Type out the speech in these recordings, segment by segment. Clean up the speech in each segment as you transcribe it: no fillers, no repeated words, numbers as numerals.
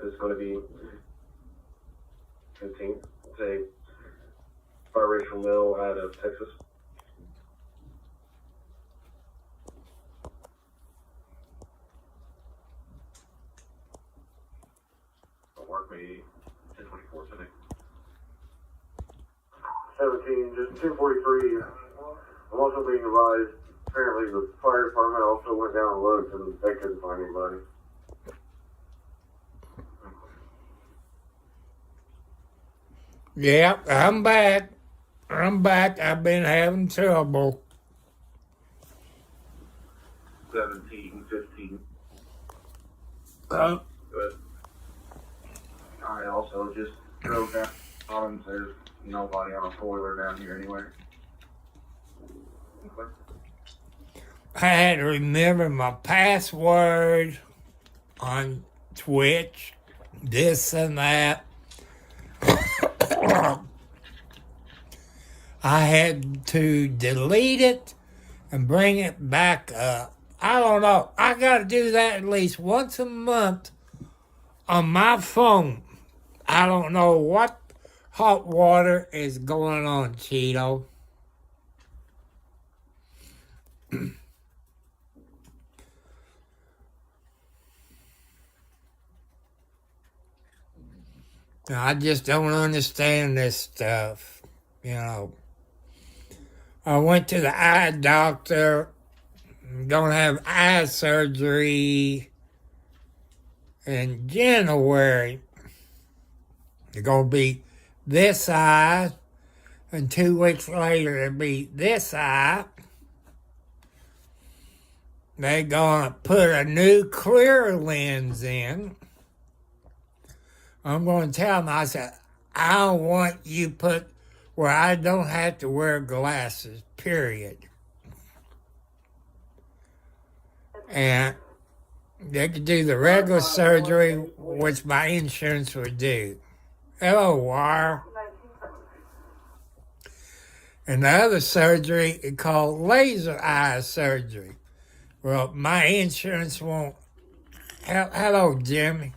is going to be 15th. It's a biracial mill out of Texas. Work me 1024 today. 17, just 243. I'm also being advised, apparently the fire department also went down and looked and they couldn't find anybody. Yep, I'm back. I've been having trouble. 17, 15. Uh, Good. I also just drove down. There's nobody on a four-wheeler down here anywhere. Okay. I had to remember my password on Twitch, this and that. I had to delete it and bring it back up. I don't know. I got to do that at least once a month on my phone. I don't know what hot water is going on, Cheeto. I just don't understand this stuff, I went to the eye doctor. I'm going to have eye surgery in January. It's going to be this eye, and 2 weeks later it'll be this eye. They're going to put a new clear lens in. I'm going to tell them, I said, I don't want you put where I don't have to wear glasses, period. And they could do the regular surgery, which my insurance would do. Hello, Wire. And the other surgery is called laser eye surgery. Well, my insurance won't. Hello, Jimmy.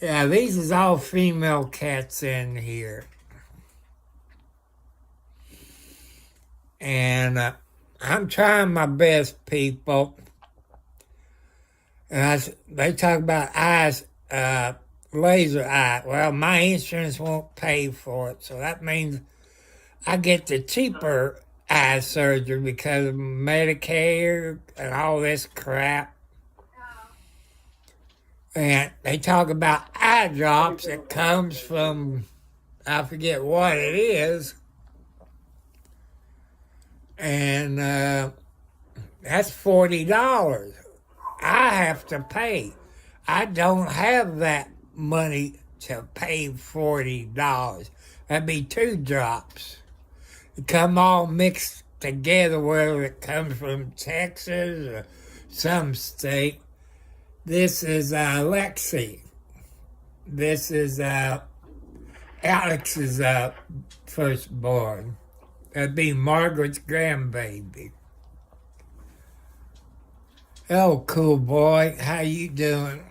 Yeah, these is all female cats in here. And I'm trying my best, people. And they talk about eyes, laser eye. Well, my insurance won't pay for it, so that means I get the cheaper eye surgery because of Medicare and all this crap. And they talk about eye drops that comes from, I forget what it is. And that's $40 I have to pay. I don't have that money to pay $40. That'd be 2 drops. It come all mixed together, whether it comes from Texas or some state. This is Lexi. This is Alex's firstborn. That'd be Margaret's grandbaby. Hello, cool boy. How you doing?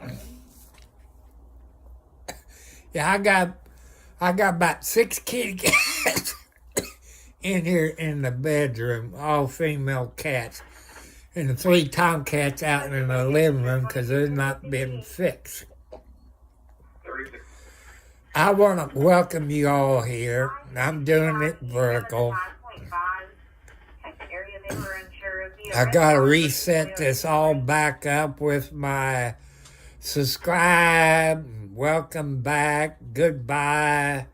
Yeah, I got about 6 kitty cats in here in the bedroom, all female cats. And the 3 tomcats out in the living room because they're not been fixed. I want to welcome you all here. I'm doing it vertical. I got to reset this all back up with my subscribe, welcome back, goodbye,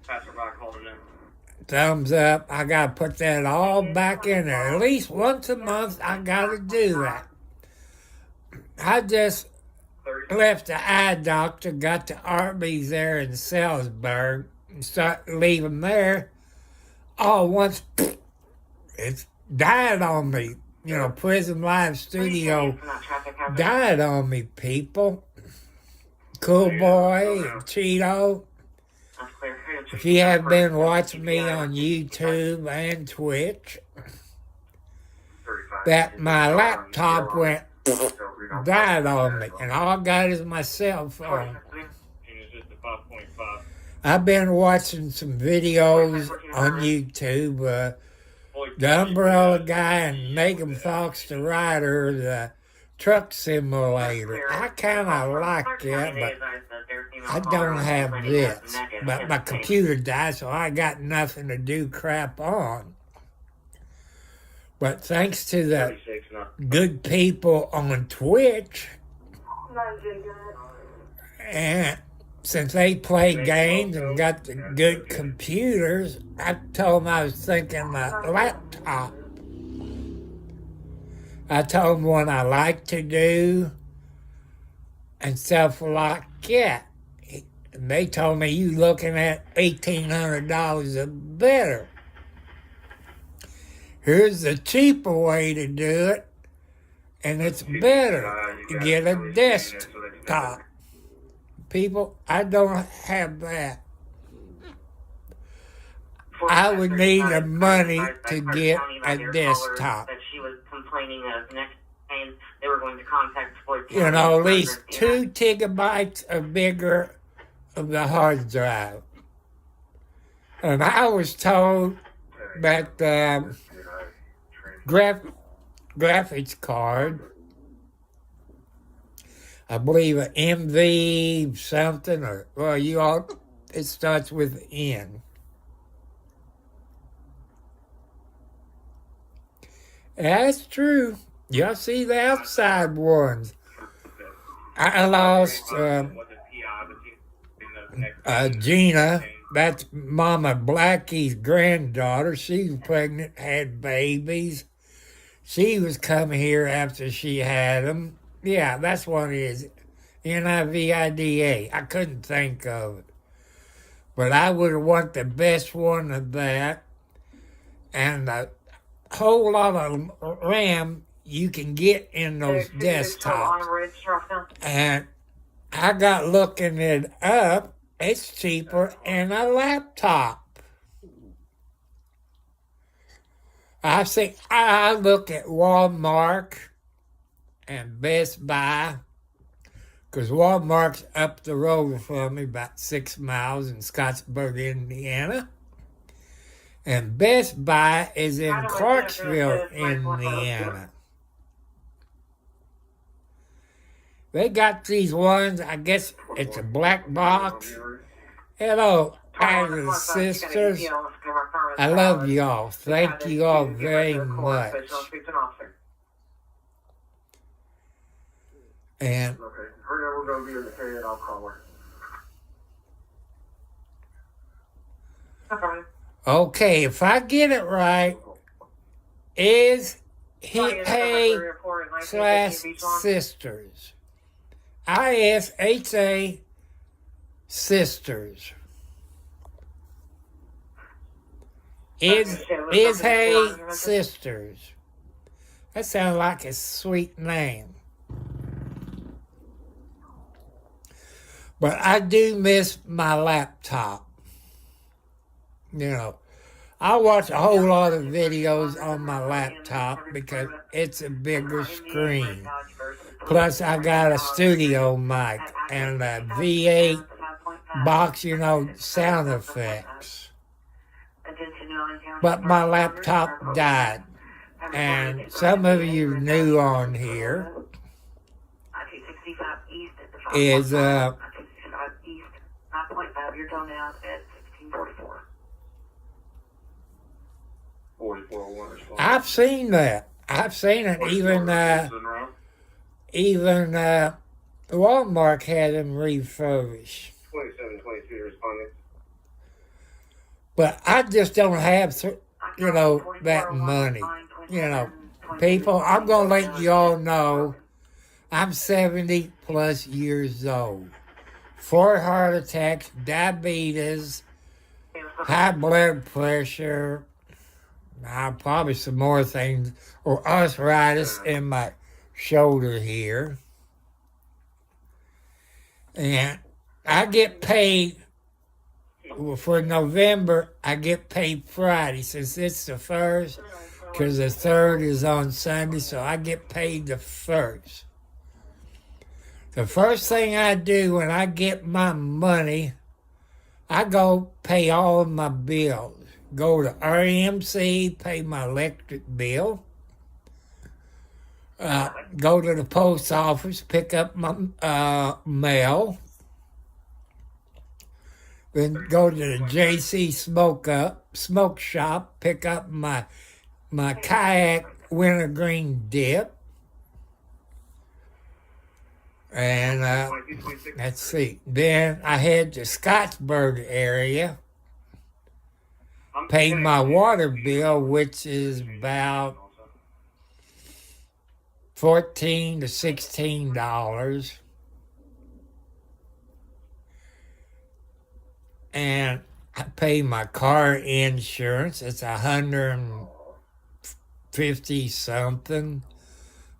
thumbs up. I got to put that all back in there. At least once a month, I got to do that. I just left the eye doctor, got to Arby's there in Salisbury, and start leaving there. All once, it's died on me. Prison Live Studio died on me, people. Cool Boy, Cheeto. If you have been watching me on YouTube and Twitch, that my laptop died on me, and all I got is my cell phone. I've been watching some videos on YouTube. The Umbrella Guy and Megan Fox, the writer, the truck simulator. I kind of like it, but I don't have this. But my computer died, so I got nothing to do crap on. But thanks to the good people on Twitch, and since they play games and got the good computers, I told them I was thinking a laptop. I told them what I like to do and stuff like that. And they told me, you looking at $1,800 or better. Here's the cheaper way to do it, and it's better. You get a desktop. People, I don't have that. I would need the money to get a desktop. She was complaining of next, and they were going to contact Floyd County. You know, at least 2 gigabytes or bigger of the hard drive. And I was told that graphics card, I believe an MV something, or, well, it starts with N. That's true. Y'all see the outside ones. I lost Gina. That's Mama Blackie's granddaughter. She was pregnant, had babies. She was coming here after she had them. Yeah, that's what it is. NIVIDA. I couldn't think of it. But I would have want the best one of that. And a whole lot of RAM you can get in those desktops. And I got looking it up. It's cheaper than a laptop. I look at Walmart and Best Buy, because Walmart's up the road from me about 6 miles in Scottsburg, Indiana. And Best Buy is in Clarksville, Indiana. They got these ones, I guess it's a black box. Hello, brothers and sisters. I love y'all. Thank you all very much. And We're going to be in the area, and I'll call her. Okay, if I get it right, is Hitha/Sisters. ISHA Sisters. Is Hey Sisters. That sounds like a sweet name. But I do miss my laptop. You know, I watch a whole lot of videos on my laptop because it's a bigger screen. Plus, I got a studio mic and a V8 box, you know, sound effects. But my laptop died. And some of you new on here is, I've seen that. I've seen it. Even Walmart had them refurbished. 2722 responding. But I just don't have, that money. People, I'm going to let you all know I'm 70 plus years old. 4 heart attacks, diabetes, high blood pressure, probably some more things, or arthritis in my shoulder here. And I get paid, for November, I get paid Friday, since it's the 1st, because the 3rd is on Sunday, so I get paid the 1st. The first thing I do when I get my money I go pay all of my bills. Go to RMC, pay my electric bill. Go to the post office, pick up my mail. Then go to the JC smoke shop, pick up my kayak wintergreen dip. And let's see. Then I head to Scottsburg area, paid my water bill, which is about $14 to $16. And I pay my car insurance. It's $150 something.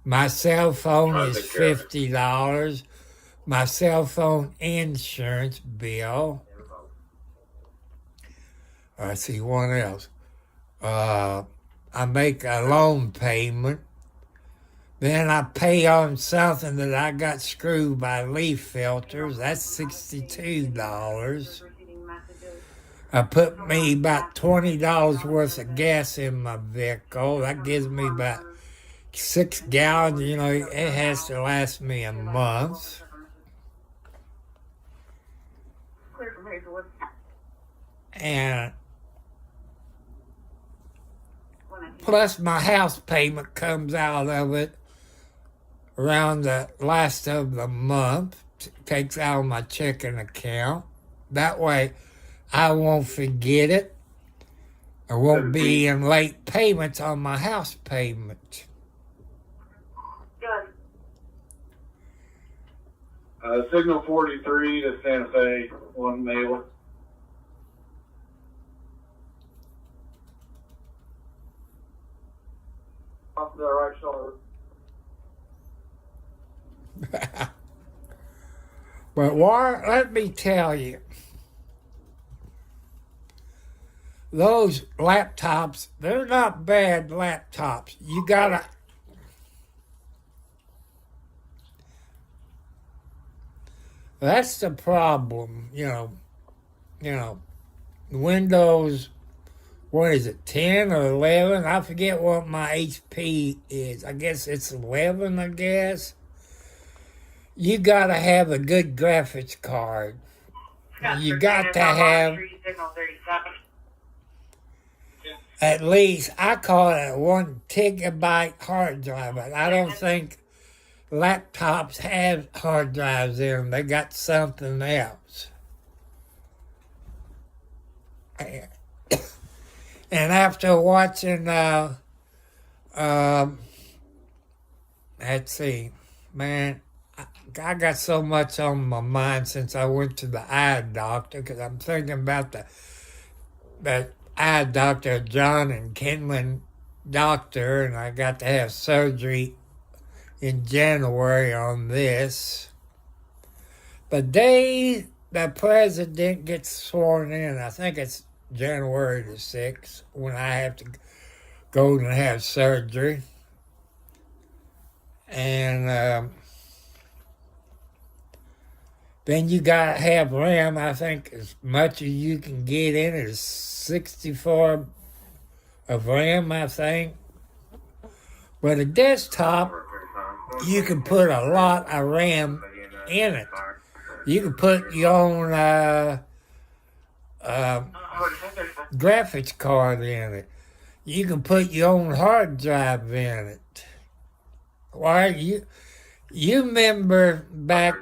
My cell phone is $50. My cell phone insurance bill. Let's see, what else? I make a loan payment. Then I pay on something that I got screwed by leaf filters. That's $62. I put me about $20 worth of gas in my vehicle. That gives me about 6 gallons. You know, it has to last me a month. And plus my house payment comes out of it around the last of the month. Takes out of my checking account. That way I won't forget it. I won't be in late payments on my house payment. Signal 43 to Santa Fe, one mailer. Off the right shoulder. But Warren, let me tell you, those laptops, they're not bad laptops. You gotta... That's the problem, you know, Windows, what is it, 10 or 11? I forget what my HP is. I guess it's 11, I guess. You got to have a good graphics card. You got to have at least, I call it a 1 gigabyte hard drive, but I don't think laptops have hard drives in them. They got something else. And after watching, let's see, man, I got so much on my mind since I went to the eye doctor, because I'm thinking about that eye doctor, John and Kenlin doctor, and I got to have surgery in January on this. The day the president gets sworn in, I think it's January the 6th, when I have to go and have surgery. And then you got to have RAM. I think as much as you can get in it is 64 of RAM, I think. But a desktop, you can put a lot of RAM in it. You can put your own graphics card in it. You can put your own hard drive in it. Why, you remember back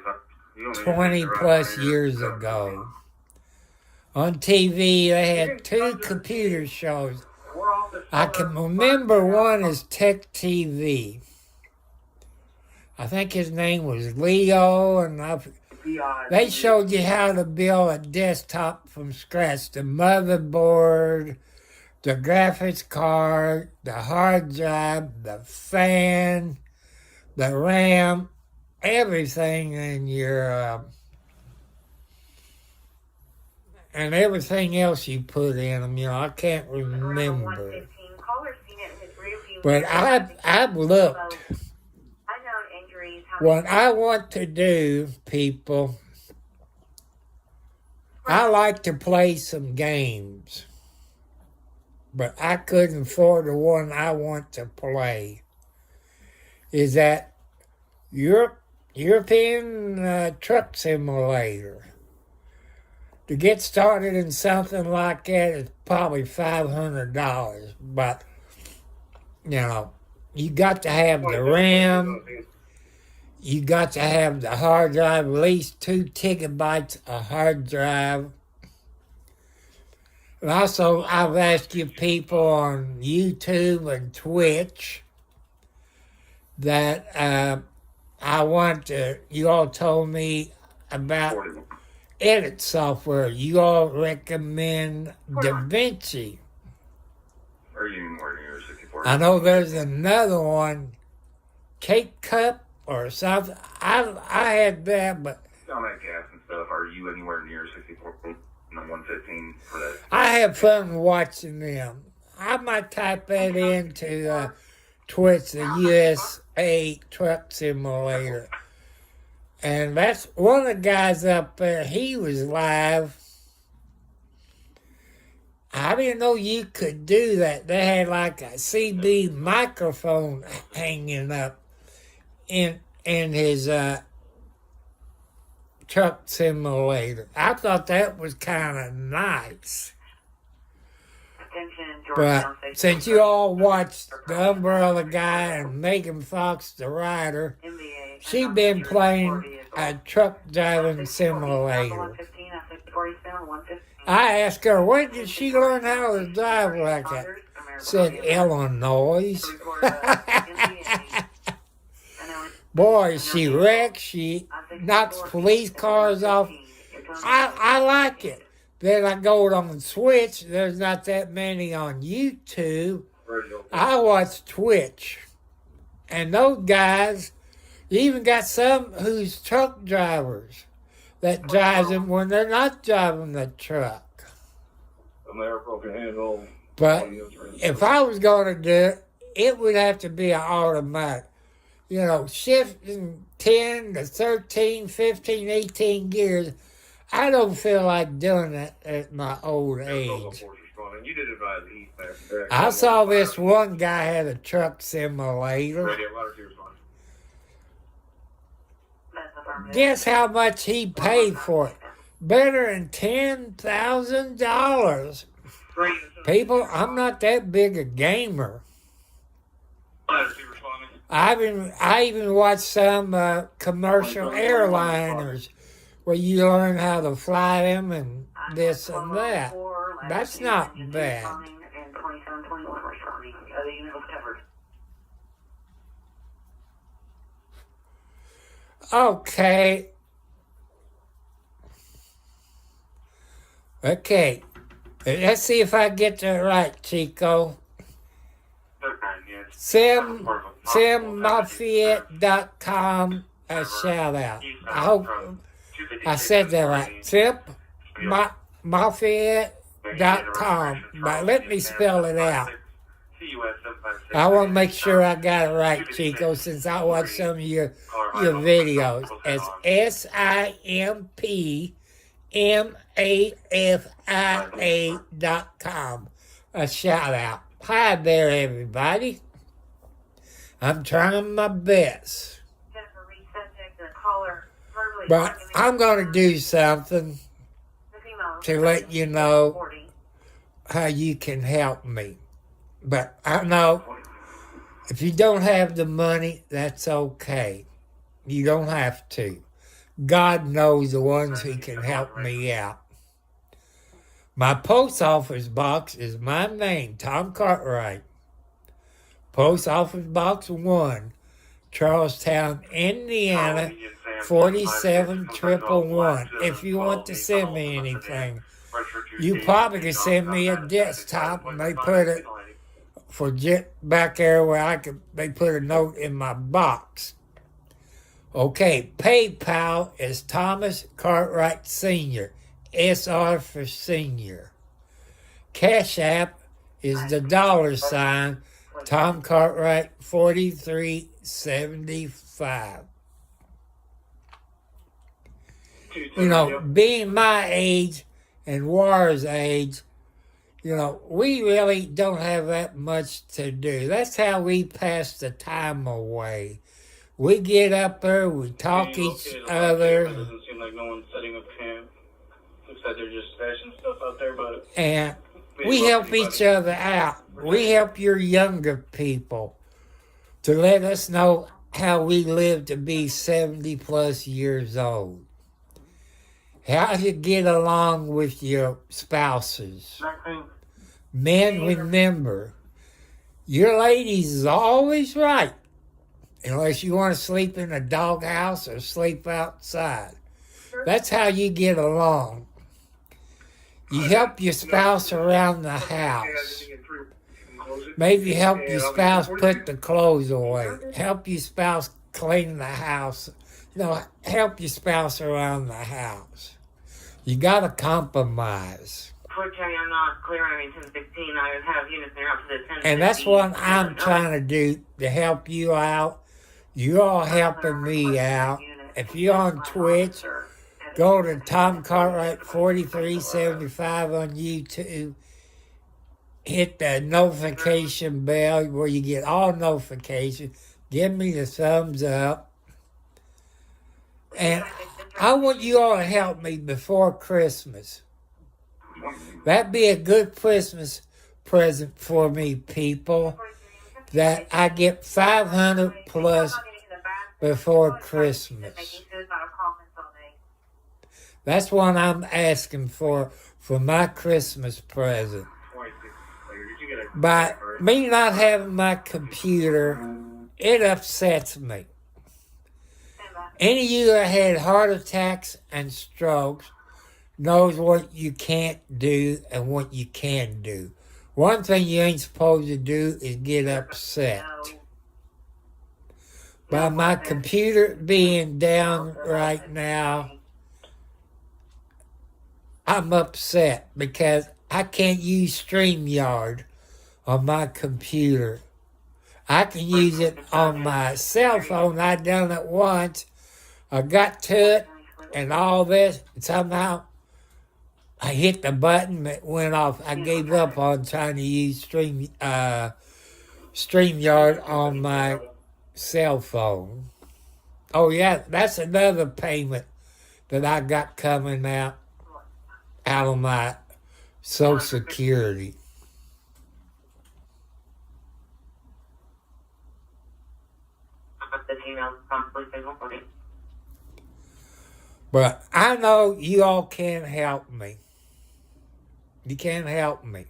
20 plus years ago, on TV they had 2 computer shows. I can remember one is Tech TV. I think his name was Leo, and they showed you how to build a desktop from scratch. The motherboard, the graphics card, the hard drive, the fan, the RAM, everything in your... and everything else you put in them, I can't remember. But I've looked. What I want to do, people, I like to play some games, but I couldn't afford the one I want to play. Is that European Truck Simulator? To get started in something like that is probably $500, but you got to have the RAM. You got to have the hard drive, at least 2 gigabytes of hard drive. And also, I've asked you people on YouTube and Twitch that I want to, you all told me about edit software. You all recommend DaVinci. Are you more near 64? I know there's another one, Cake Cup or something. I had that, but On that gas and stuff, are you anywhere near 64 and 115 for that? I have fun watching them. I might type that into Twitch, the USA Truck Simulator. And that's one of the guys up there, he was live. I didn't know you could do that. They had like a CB microphone hanging up in his truck simulator. I thought that was kind of nice. But since you all watched The Umbrella Guy and Megan Fox, the writer, she been playing a truck driving simulator. I asked her, where did she learn how to drive like that? Said Illinois. Boy, she wrecks, she knocks police cars off. I like it. Then I go on Twitch. There's not that many on YouTube. I watch Twitch. And those guys, you even got some who's truck drivers that drives them when they're not driving the truck. But if I was going to do it, it would have to be an automatic. Shifting 10 to 13, 15, 18 gears, I don't feel like doing that at my old age. I saw this one guy had a truck simulator. Guess how much he paid for it? Better than $10,000. People, I'm not that big a gamer. I even watched some commercial airliners where you learn how to fly them and this and that. That's not bad. Okay. Let's see if I get that right, Chico. SimMafia.com, a shout out. I hope I said that right. SimMafia.com, but let me spell it out. I want to make sure I got it right, Chico, since I watched some of your videos. It's SimMafia.com. A shout out. Hi there, everybody. I'm trying my best. But I'm going to do something to let you know how you can help me. But I know if you don't have the money, that's okay. You don't have to. God knows the ones who can help me out. My post office box is my name, Tom Cartwright. Post office box 1, Charlestown, Indiana, 47111. If you want to send me anything, you probably can send me a desktop, and they put it for back there where they put a note in my box. Okay, PayPal is Thomas Cartwright Sr., SR for senior. Cash App is the $, Tom Cartwright 4375. Being my age, and War's age, you know, we really don't have that much to do. That's how we pass the time away. We get up there, we talk each other. It doesn't seem like no one's setting up camp. Looks like they're just stashing stuff out there, but And we help each other out. We help your younger people to let us know how we live to be 70 plus years old. How you get along with your spouses. Men, remember, your ladies is always right, unless you want to sleep in a doghouse or sleep outside. That's how you get along. You help your spouse around the house. Maybe help your spouse put the clothes away. Help your spouse clean the house. You know, help your spouse around the house. You got to compromise. Unfortunately, I'm not clear. I mean, 10:16, I have units there up to the 10:15. And that's what I'm trying to do, to help you out. You're all helping me out. If you're on Twitch, go to Tom Cartwright 4375 on YouTube. Hit the notification bell where you get all notifications. Give me the thumbs up. And I want you all to help me before Christmas. That'd be a good Christmas present for me, people. That I get 500 plus before Christmas. That's what I'm asking for my Christmas present. By me not having my computer, it upsets me. Any of you that had heart attacks and strokes knows what you can't do and what you can do. One thing you ain't supposed to do is get upset. By my computer being down right now, I'm upset because I can't use StreamYard on my computer. I can use it on my cell phone. I done it once. I got to it and all this, and somehow I hit the button, it went off. I gave up on trying to use StreamYard on my cell phone. Oh yeah, that's another payment that I got coming out of my Social Security. But I know you all can't help me. You can't help me.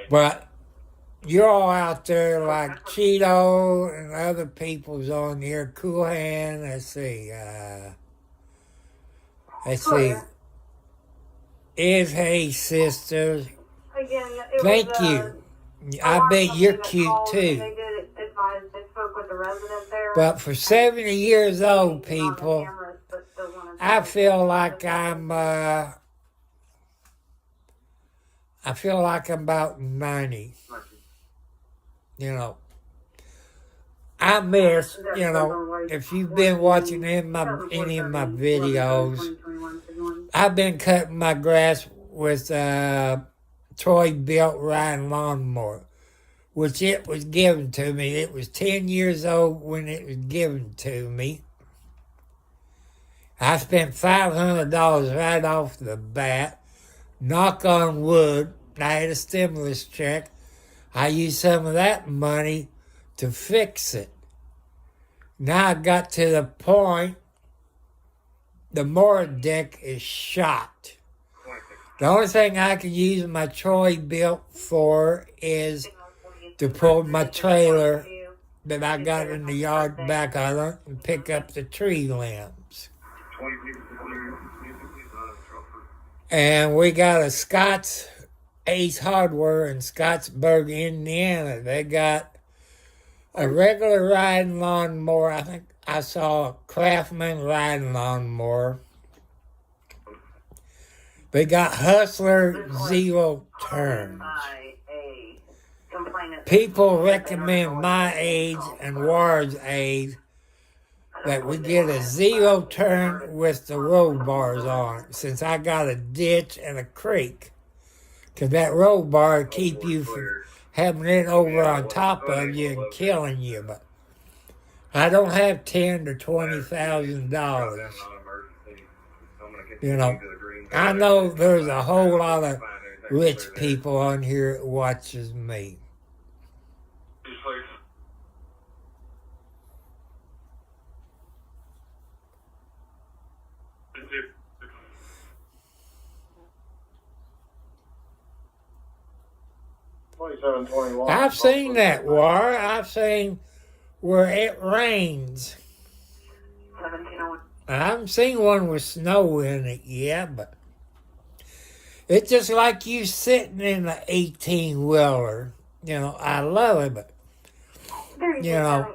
But you're all out there like Cheeto and other people's on here. Cool Hand, let's see. Is Hey Sisters. Thank you. I bet you're cute too. But for 70 years old people, I feel like I'm about 90. You know, I miss, you know, if you've been watching any of my videos, I've been cutting my grass with Troy-Built riding lawnmower, which it was given to me. It was 10 years old when it was given to me. I spent $500 right off the bat. Knock on wood, I had a stimulus check. I used some of that money to fix it. Now I got to the point, the mower deck is shot. The only thing I can use my Troy-Built for is to pull my trailer that I got in the yard back on it and pick up the tree limbs. And we got a Scott's Ace Hardware in Scottsburg, Indiana. They got a regular riding lawnmower. I think I saw a Craftsman riding lawnmower. They got Hustler Zero Turns. People recommend my age and Ward's age that we get a zero turn with the road bars on it, since I got a ditch and a creek. Because that road bar will keep you from having it over on top of you and killing you. But I don't have $10,000 to $20,000. You know, I know there's a whole lot of rich people on here that watches me. 2721. I've seen that, War. I've seen where it rains. 1701. I haven't seen one with snow in it yet, but it's just like you sitting in an 18-wheeler. You know, I love it, but, you know,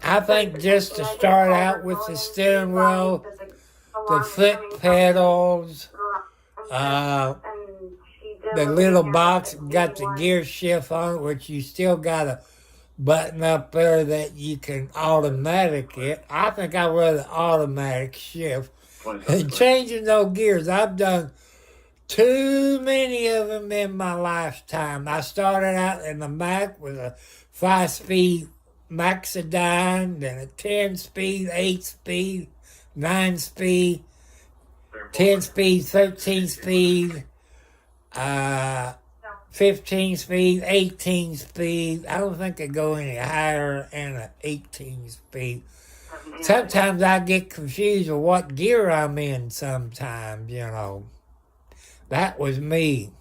I think just to start out with the steering wheel, the foot pedals, the little box got the gear shift on it, which you still got a button up there that you can automatic it. I think I rather automatic shift. And changing those gears, I've done too many of them in my lifetime. I started out in the Mac with a 5-speed Maxidine, then a 10-speed, 8-speed, 9-speed, 10-speed, 13-speed, 15-speed, 18-speed. I don't think they go any higher than an 18-speed. Sometimes I get confused with what gear I'm in sometimes, you know. That was me.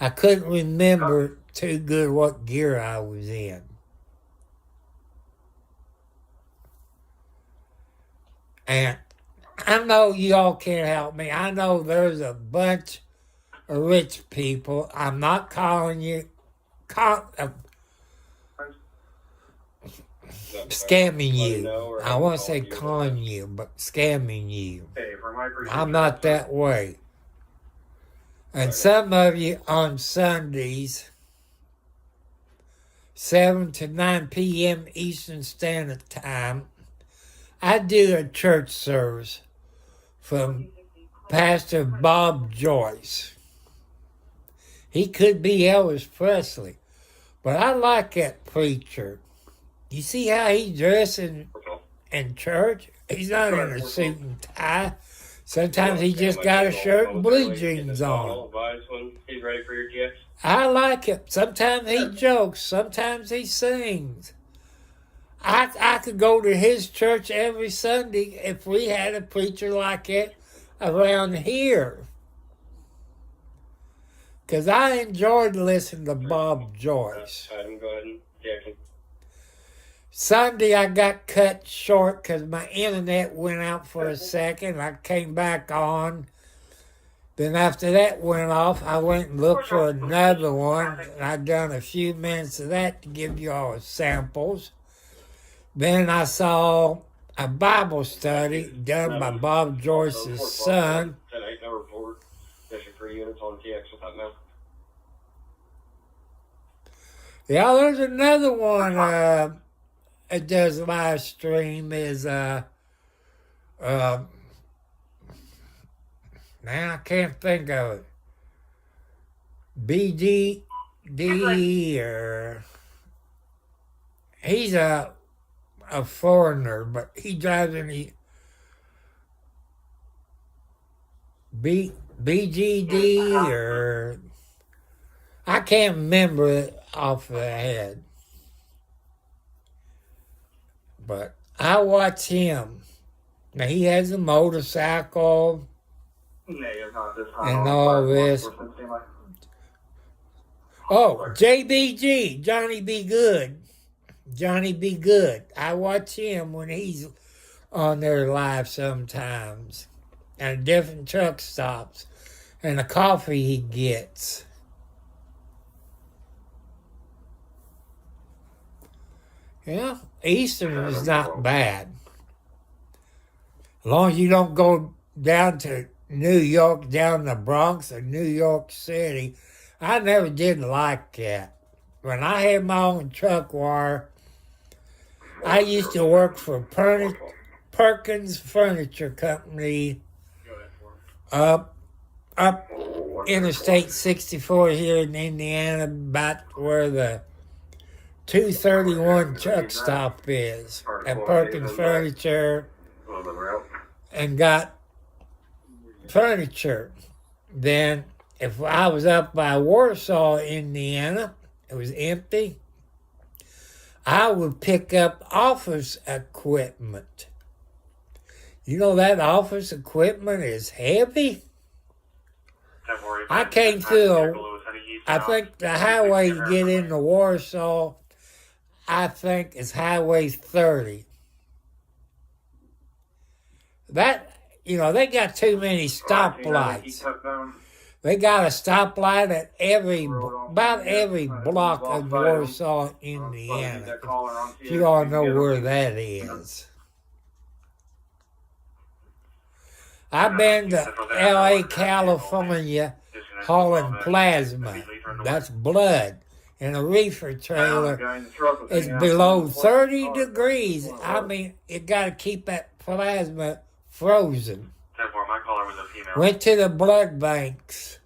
I couldn't remember too good what gear I was in. And I know y'all can't help me. I know there's a bunch of rich people. I'm not calling you, scamming you. I want to say con you, but scamming you. I'm not that way. And some of you on Sundays, 7 to 9 p.m. Eastern Standard Time, I do a church service from Pastor Bob Joyce. He could be Elvis Presley, but I like that preacher. You see how he dresses in church? He's not in a suit and tie. Sometimes he just got a shirt and blue jeans on. He's ready for your gifts. I like it. Sometimes he jokes. Sometimes he sings. I could go to his church every Sunday if we had a preacher like it around here. Because I enjoyed listening to Bob Joyce. Go ahead and check it. Sunday I got cut short because my internet went out for a second. I came back on. Then after that went off, I went and looked for another one. And I done a few minutes of that to give you all samples. Then I saw a Bible study done by Bob Joyce's son. 10-8, number 4. District 3 units on TX with that now. Yeah, there's another one that does live stream is now I can't think of it. BDD or he's a foreigner, but he drives in the BGD or I can't remember it off the head. But I watch him. Now he has a motorcycle and all this. Oh, JBG, Johnny Be Good. Johnny Be Good. I watch him when he's on there live sometimes. And different truck stops. And the coffee he gets. Yeah, Eastern is not bad. As long as you don't go down to New York, down the Bronx or New York City. I never did like that. When I had my own truck wire, I used to work for Perkins Furniture Company up Interstate 64 here in Indiana, about where the 231 truck stop is at Perkins Furniture, and got furniture. Then, if I was up by Warsaw, Indiana, it was empty, I would pick up office equipment. You know that office equipment is heavy? I came through, I think the highway to get into Warsaw, I think is Highway 30. That, they got too many stoplights. They got a stoplight at about every block of Warsaw, Indiana. If you all know where that is. I've been to L.A., California, hauling plasma. That's blood. In a reefer trailer. It's below 30 degrees. I mean, it got to keep that plasma frozen. My caller was a female. Went to the blood banks,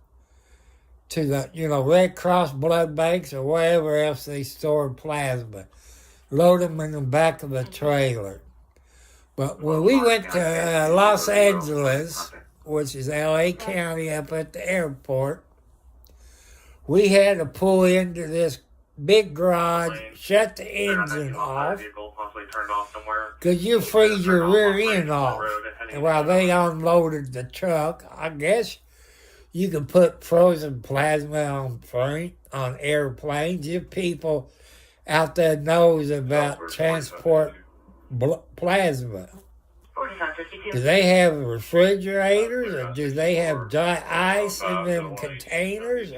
to the Red Cross blood banks or wherever else they stored plasma. Load them in the back of the trailer. But when we went to Los Angeles, which is L.A. County up at the airport, we had to pull into this big garage, shut the engine off, because you freeze your rear end off. And while they unloaded the truck, I guess you can put frozen plasma on airplanes. You people out there knows about transport plasma. Do they have refrigerators, or do they have dry ice in them containers?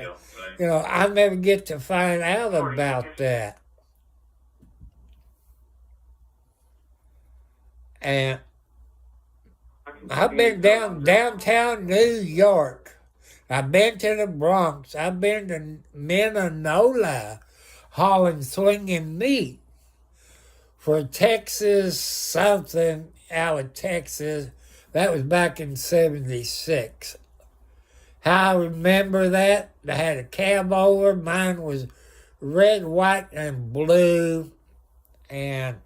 I never get to find out about that. And I've been downtown New York. I've been to the Bronx. I've been to Minnesota hauling swinging meat for Texas something out of Texas. That was back in 76. How I remember that, they had a cab over. Mine was red, white, and blue. And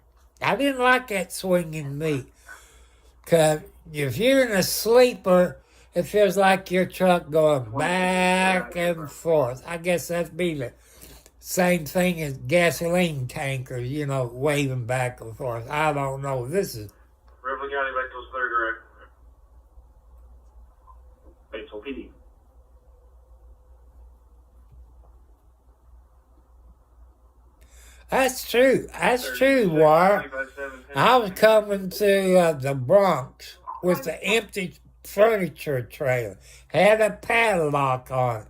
I didn't like that swinging meat. Because if you're in a sleeper, it feels like your truck going back and forth. I guess that'd be the same thing as gasoline tankers, waving back and forth. I don't know. This is... River County, back to third direct. Batesville PD. That's true, War. I was coming to the Bronx with the empty furniture trailer. Had a padlock on it.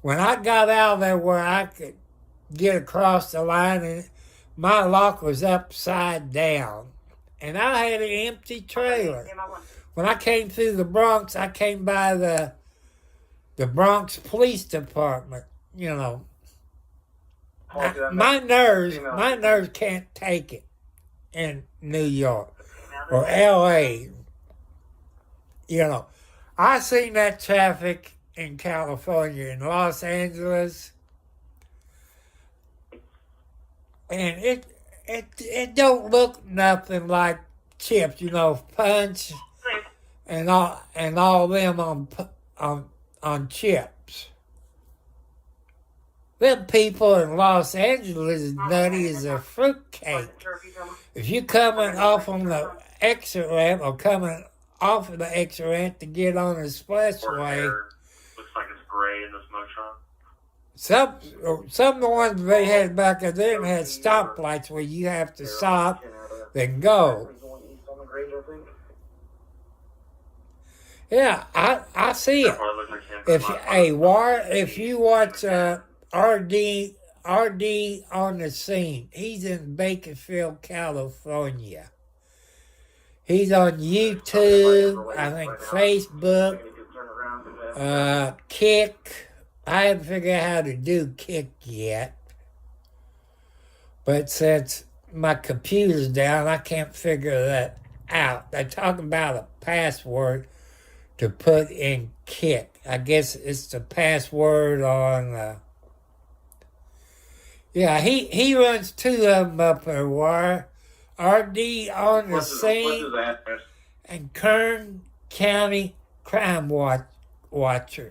When I got out of there where I could get across the line, and my lock was upside down. And I had an empty trailer. When I came through the Bronx, I came by the Bronx Police Department, My nerves can't take it in New York or L.A. I seen that traffic in California, in Los Angeles, and it don't look nothing like chips, Punch and all them on chips. Them people in Los Angeles is nutty as a fruitcake. If you coming off on the exit ramp or coming off of the exit ramp to get on the expressway, Looks like it's gray in the smoke shop. some of the ones they had back there had stoplights where you have to stop, then go. Yeah, I see it. If you watch RD on the scene, he's in Bakersfield, California. He's on YouTube, I think Facebook, Kick. I haven't figured out how to do Kick yet. But since my computer's down. I can't figure that out. They're talking about a password to put in Kick. I guess it's the password on... yeah, he runs two of them up there, Wire. RD on the What's scene his address? and Kern County Crime Watcher.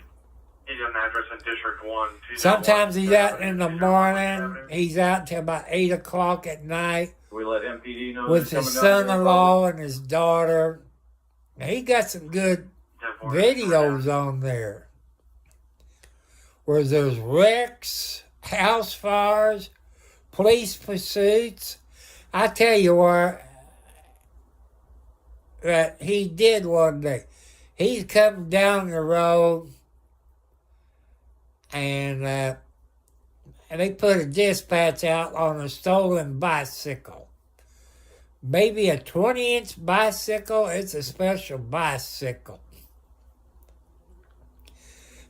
He's got an address in District 1. Sometimes he's out in the morning. He's out till about 8 o'clock at night We let MPD know with he's his coming down here. son-in-law and his daughter. Now, he got some good videos on there where there's wrecks, house fires, police pursuits. I tell you what, that he did one day. He's coming down the road and they put a dispatch out on a stolen bicycle. Maybe a 20-inch bicycle. It's a special bicycle.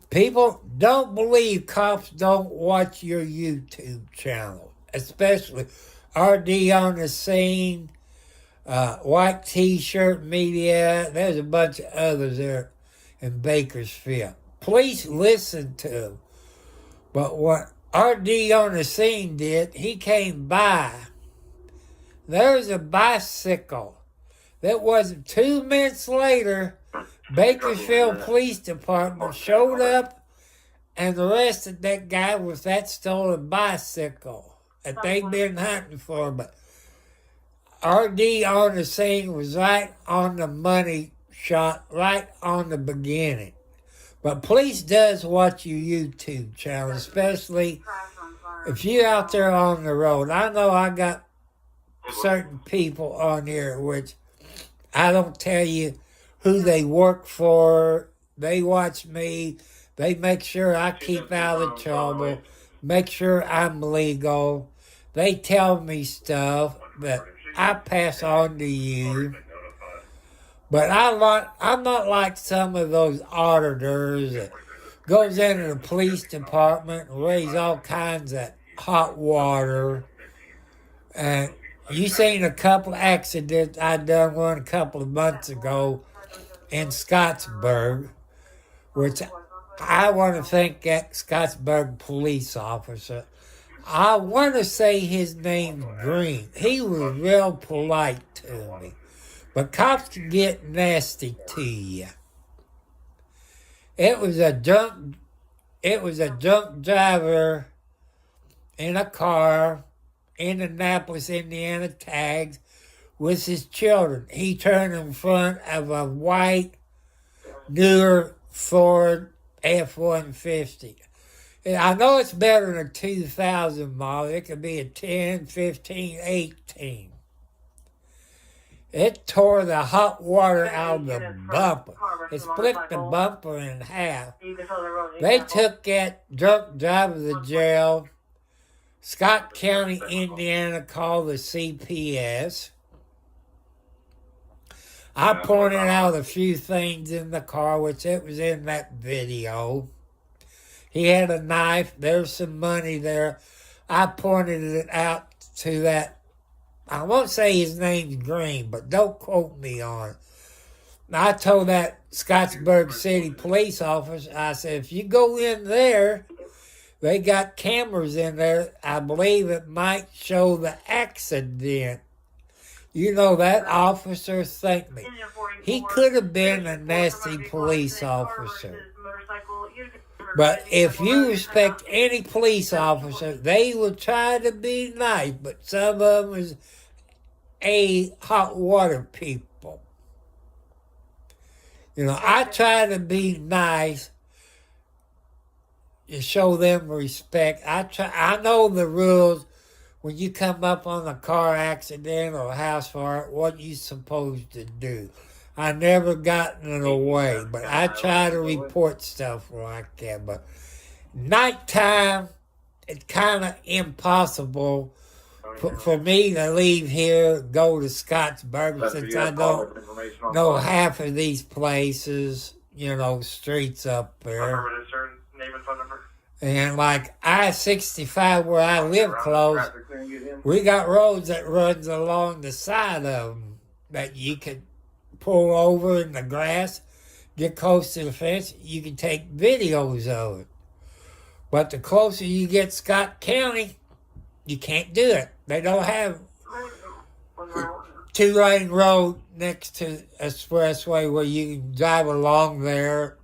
People don't believe cops don't watch your YouTube channel, especially RD on the scene, White T-shirt media. There's a bunch of others there in Bakersfield. Police listen to them. But what RD on the scene did, he came by. There's a bicycle. That wasn't 2 minutes later, Bakersfield Police Department showed up and arrested that guy with that stolen bicycle that they've been hunting for. But RD on the scene was right on the money shot, right on the beginning. But police does watch your YouTube channel, especially if you're out there on the road. I know I got certain people on here which I don't tell you who they work for. They watch me. They make sure I keep out of trouble, make sure I'm legal. They tell me stuff that I pass on to you. But I'm not like some of those auditors that goes into the police department and raise all kinds of hot water. And you seen a couple of accidents. I done one a couple of months ago in Scottsburg, which I want to thank that Scottsburg police officer. I want to say his name's Green. He was real polite to me. But cops can get nasty to you. It was a drunk driver in a car in Annapolis, Indiana, tags with his children. He turned in front of a white, newer Ford F-150. I know it's better than a 2000 model. It could be a 10, 15, 18. It tore the hot water out of the bumper. It split the bumper in half. They took that drunk driver to jail. Scott County, Indiana called the CPS. I pointed out a few things in the car, which it was in that video. He had a knife. There's some money there. I pointed it out to that. I won't say his name's Green, but don't quote me on it. I told that Scottsburg City police officer, I said, if you go in there, they got cameras in there. I believe it might show the accident. You know, that officer thanked me. He could have been a nasty police officer. But if you respect any police officer, they will try to be nice, but some of them is hot water people. You know, I try to be nice to show them respect. I know the rules when you come up on a car accident or a house fire, what you supposed to do. I never gotten in the way, but I try to report stuff like that. But nighttime, it's kind of impossible for me to leave here, go to Scottsburg, since I don't know half of these places, you know, streets up there. Name and phone number? And like I-65 where I live close, we got roads that runs along the side of them that you can pull over in the grass, get close to the fence, you can take videos of it. But the closer you get Scott County, you can't do it. They don't have two-lane road next to expressway where you can drive along there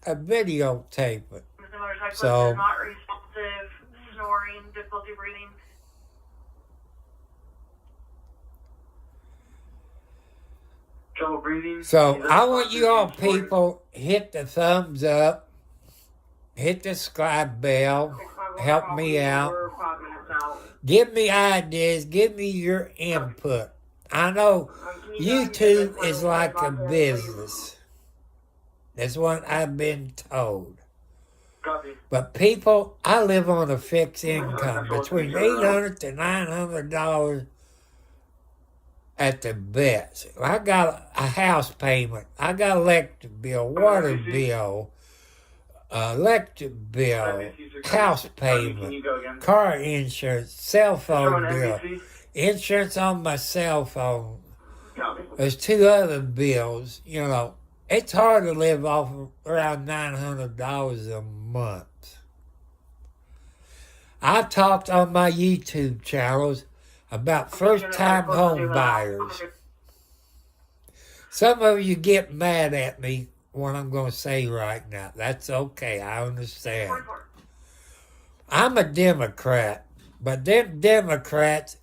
and videotape it. The motorcyclist So- is not responsive, snoring, difficulty breathing. Trouble breathing. So I want you all people hit the thumbs up, hit the subscribe bell, help me out. We're 5 minutes out. Give me ideas, give me your input. I know YouTube is like a business. That's what I've been told. Copy. But people, I live on a fixed income between $800 to $900 at the best. I got a house payment. I got electric bill, water bill, electric bill, house Can payment, you go again? car insurance, cell phone Showing bill, NBC? insurance on my cell phone. Copy. There's 2 other bills. You know, it's hard to live off of around $900 a month. I've talked on my YouTube channels about first-time home buyers. Some of you get mad at me what I'm going to say right now. That's okay. I understand. I'm a Democrat, but them Democrats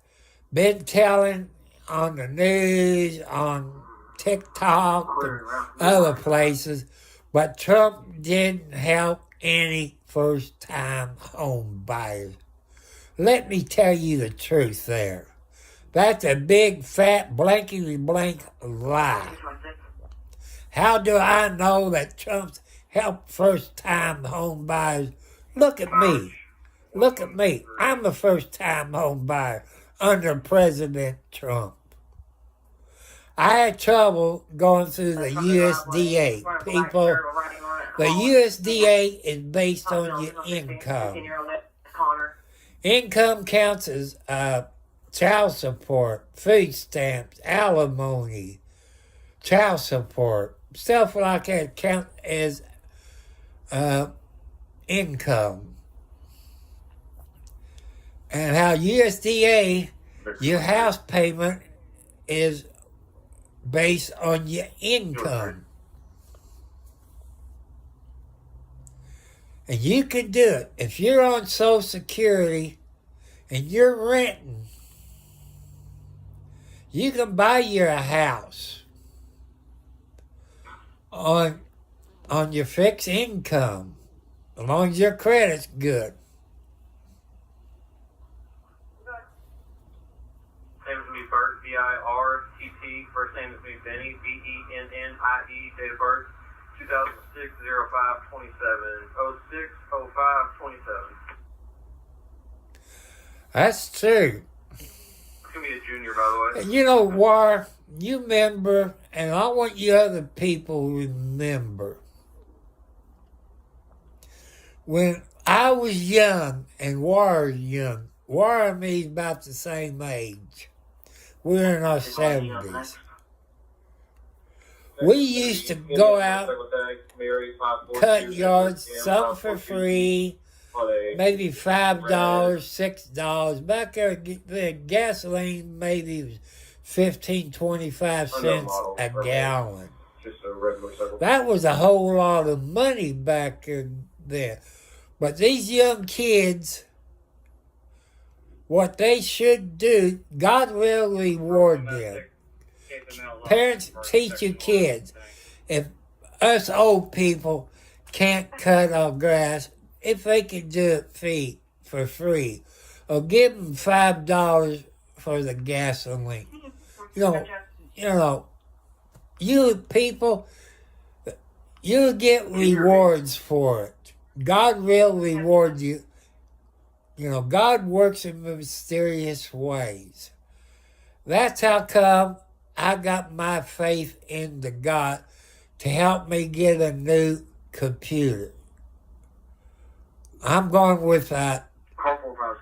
been telling on the news, on TikTok, and other places, but Trump didn't help any first-time home buyers. Let me tell you the truth there. That's a big, fat, blankety-blank lie. How do I know that Trump's helped first-time home buyers? Look at me. Look at me. I'm a first-time home buyer under President Trump. I had trouble going through the USDA. People, the USDA is based on your income. Income counts as child support, food stamps, alimony, child support, stuff like that count as income. And how USDA, your house payment is based on your income. And you can do it. If you're on Social Security and you're renting, you can buy you a house on your fixed income, as long as your credit's good. Name is me Bert, B-I-R-T-T. First name is me Benny, B-E-N-N-I-E. Date of birth, 2006 05 27. 06 05 27. That's true. It's going to be a junior, by the way. You know, War, you remember, and I want you other people to remember, when I was young and War was young, War and me is about the same age. We're in our 70s. We used to go out, cut yards, some for free, maybe $5, $6. Back there, the gasoline maybe was 15, 25 cents a gallon. That was a whole lot of money back there. But these young kids, what they should do, God will reward them. Parents, teach your kids. If us old people can't cut our grass, if they can do it for free, or give them $5 for the gasoline. You know, you people, you'll get rewards for it. God will reward you. You know, God works in mysterious ways. That's how come I got my faith into God to help me get a new computer. I'm going with Car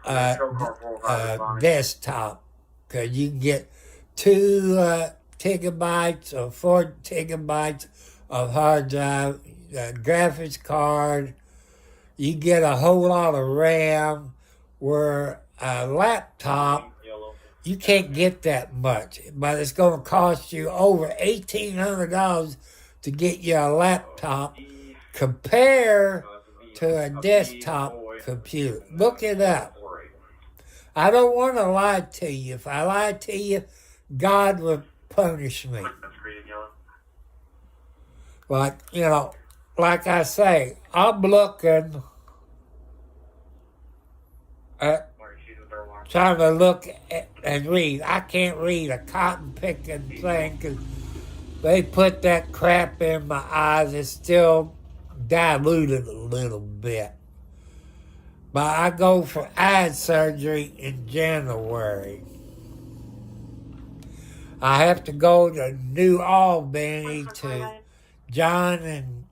45 show car 45 is fine. desktop, because you can get 2 gigabytes or 4 gigabytes of hard drive, graphics card. You get a whole lot of RAM, where a laptop, you can't get that much, but it's going to cost you over $1,800 to get you a laptop compared to a desktop computer. Look it up. I don't want to lie to you. If I lie to you, God will punish me. But, you know, like I say, I'm looking at trying to look at and read. I can't read a cotton picking thing because they put that crap in my eyes. It's still diluted a little bit. But I go for eye surgery in January. I have to go to New Albany to John and,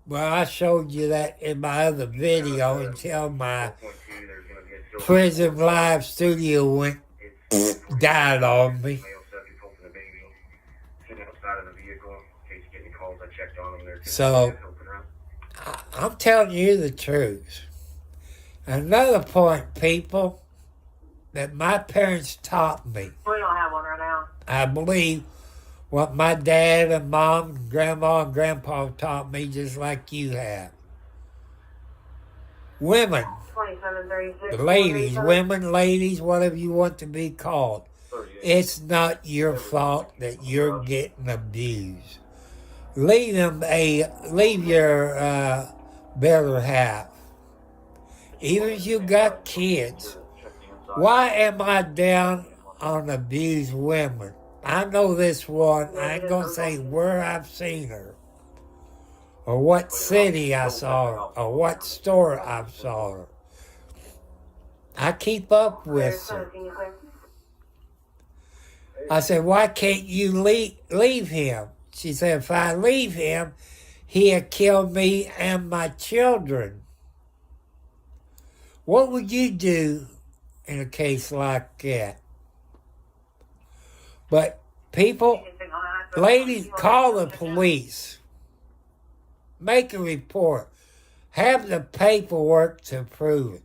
well, I showed you that in my other video until my Prison Live studio died on me. So, I'm telling you the truth. Another point, people, that my parents taught me. We don't have one right now. I believe what my dad and mom and grandma and grandpa taught me, just like you have. Women, 2736. ladies, women, ladies, whatever you want to be called. It's not your fault that you're getting abused. Leave your better half. Even if you got kids. Why am I down on abused women? I know this one. I ain't gonna say where I've seen her, or what city I saw her, or what store I saw her. I keep up with her. I said, why can't you leave him? She said, if I leave him, he'll kill me and my children. What would you do in a case like that? But people, ladies, call the police. Make a report. Have the paperwork to prove it.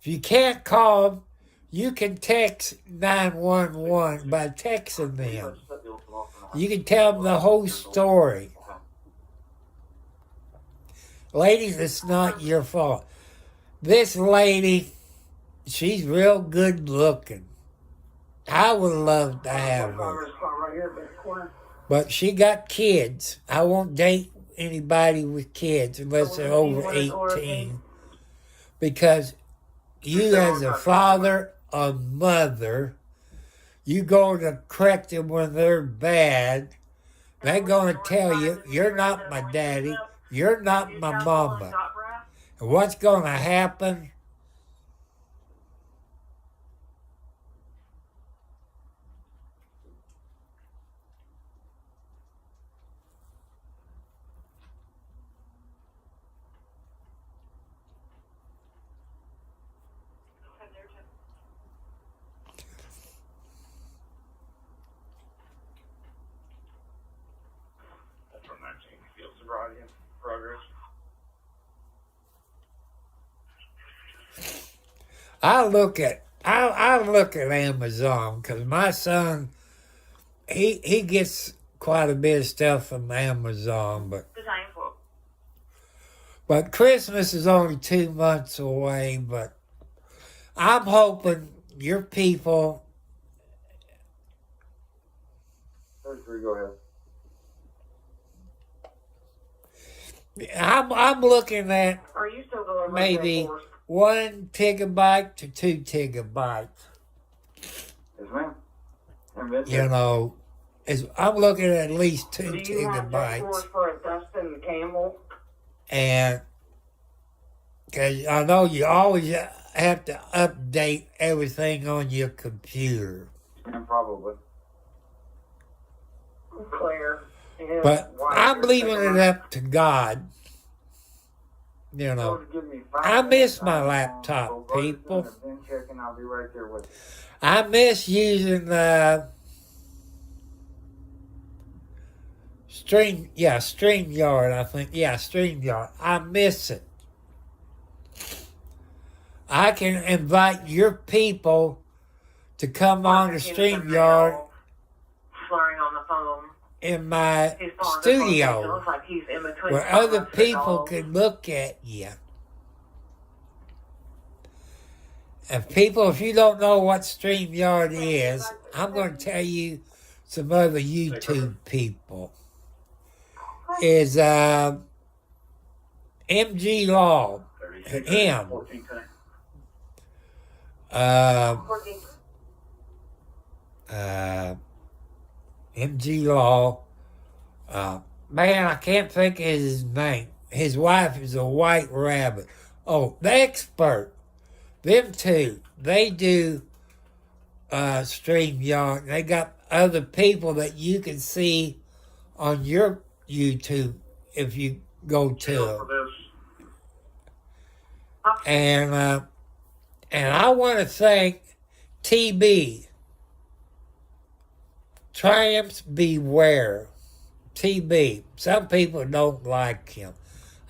If you can't call them, you can text 911 by texting them. You can tell them the whole story. Ladies, it's not your fault. This lady, she's real good looking. I would love to have her. But she got kids. I won't date anybody with kids unless they're over 18. Because you as a father or mother, you go to correct them when they're bad. They're going to tell you, you're not my daddy. You're not my mama. And what's going to happen? That's from 19 field sobriety and progress. I look at Amazon because my son, he gets quite a bit of stuff from Amazon, but Christmas is only 2 months away. But I'm hoping your people. 33, go ahead. I'm looking at Are you still delivering maybe 1 gigabyte to 2 gigabytes. Yes, ma'am. You know, I'm looking at least 2 Do you have that gigabytes. for a Dustin Campbell? And because I know you always have to update everything on your computer. Probably. Clear. But I'm leaving it up to God. You know. Give me I miss my laptop, people. Then checking, I'll be right there with you. I miss using StreamYard, I think. Yeah, StreamYard. I miss it. I can invite your people to come on to StreamYard Slurring on the phone. in my He's pulling the phone. It studio looks like he's in between where other cameras. people can look at you. And people, if you don't know what StreamYard is, I'm going to tell you some other YouTube people. Is MG Law, him. MG Law. Man, I can't think of his name. His wife is a white rabbit. Oh, the expert. Them two, they do StreamYard. They got other people that you can see on your YouTube if you go to it. And I want to thank TB. Triumphs Beware. TB. Some people don't like him.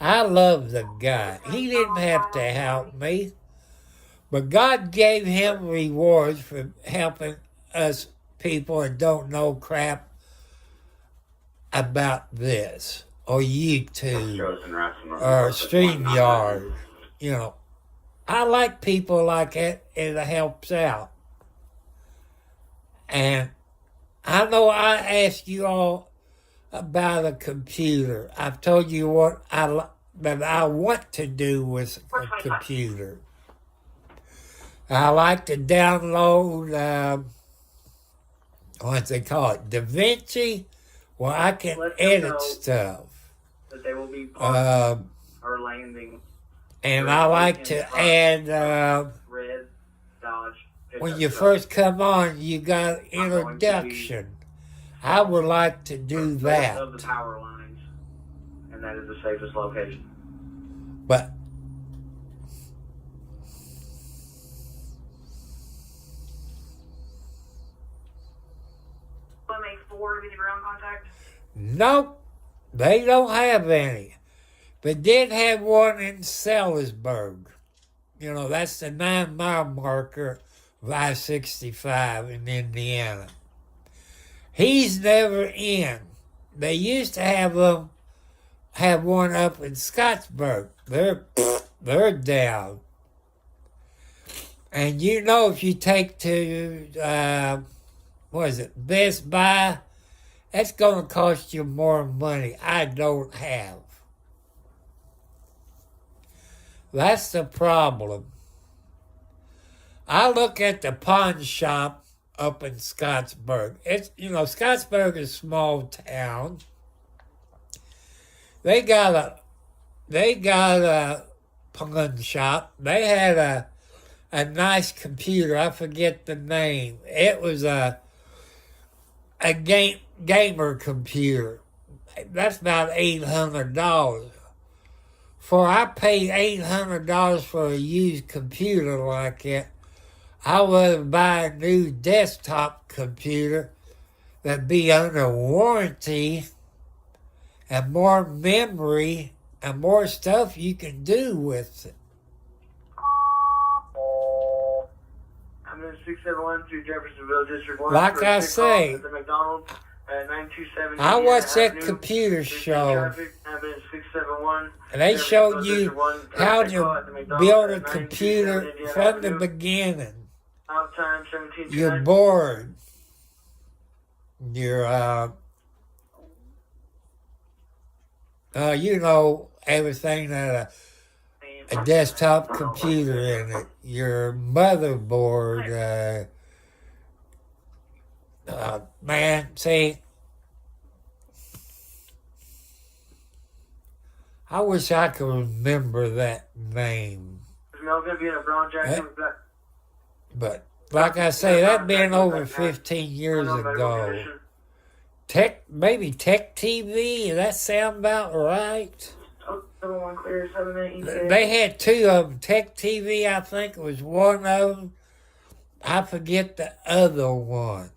I love the guy. He didn't have to help me. But God gave him rewards for helping us people that don't know crap about this, or YouTube, or StreamYard. You know, I like people like it. It helps out. And I know I asked you all about a computer. I've told you what that I want to do with a computer. I like to download, what's they call it, DaVinci, where I can edit stuff. That they will be part or landing. And I like to add, Red, Dodge. when you first come on, you got introduction. I would like to do that. Of the power lines, and that is the safest location. But Ford with your ground contact? nope, they don't have any. They did have one in Sellersburg. You know, that's the 9-mile marker of I-65 in Indiana. He's never in. They used to have one up in Scottsburg. They're down. And you know, if you take to Best Buy, that's going to cost you more money I don't have. That's the problem. I look at the pawn shop up in Scottsburg. Scottsburg is a small town. They got a pawn shop. They had a nice computer. I forget the name. It was a gamer computer. That's about $800. For I paid $800 for a used computer like it, I would buy a new desktop computer that'd be under warranty and more memory and more stuff you can do with it. I'm in 671 through Jeffersonville District 1. Like I say, at the McDonald's at 927. I watched that computer show, I'm in 671. and they showed you how to build a computer from the beginning. Out time 17. You're bored. You're, you know, everything that a desktop computer in it, your motherboard, man, see, I wish I could remember that name. Is Mel going to be in a brown jacket with that? But, like I say, that been over 15 years ago. Maybe Tech TV, does that sound about right? Oh, 7-1 clear, 7-minute ETA. They had two of them. Tech TV, I think, was one of them. I forget the other one.